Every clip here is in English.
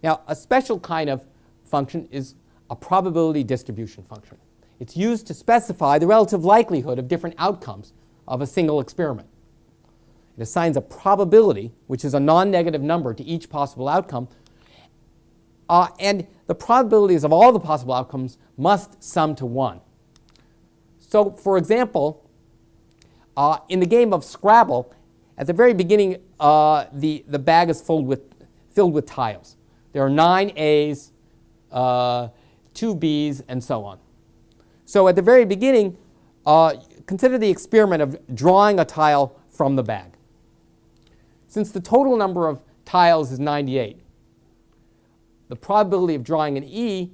Now, a special kind of function is a probability distribution function. It's used to specify the relative likelihood of different outcomes of a single experiment. It assigns a probability, which is a non-negative number, to each possible outcome, and the probabilities of all the possible outcomes must sum to 1. So, for example, in the game of Scrabble, at the very beginning, the bag is filled with tiles. There are 9 A's, 2 B's, and so on. So at the very beginning, consider the experiment of drawing a tile from the bag. Since the total number of tiles is 98, the probability of drawing an E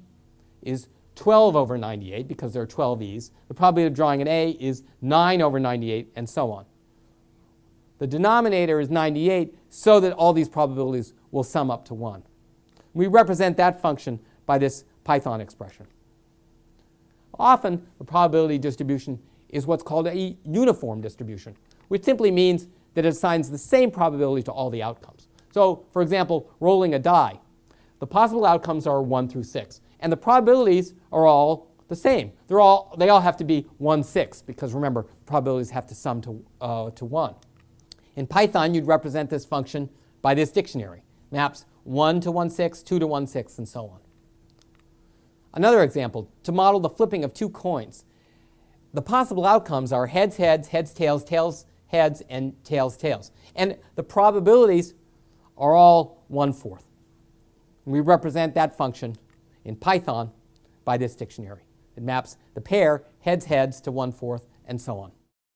is 12 over 98 because there are 12 E's. The probability of drawing an A is 9 over 98, and so on. The denominator is 98 so that all these probabilities will sum up to 1. We represent that function by this Python expression. Often, the probability distribution is what's called a uniform distribution, which simply means that it assigns the same probability to all the outcomes. So, for example, rolling a die. The possible outcomes are 1 through 6, and the probabilities are all the same. They all have to be 1/6 because, remember, probabilities have to sum to 1. In Python, you'd represent this function by this dictionary. Maps 1 to 1/6, 2 to 1/6, and so on. Another example, to model the flipping of 2 coins. The possible outcomes are heads, heads, heads, tails, tails, heads, and tails, tails. And the probabilities are all 1/4. We represent that function in Python by this dictionary. It maps the pair heads, heads to 1/4, and so on.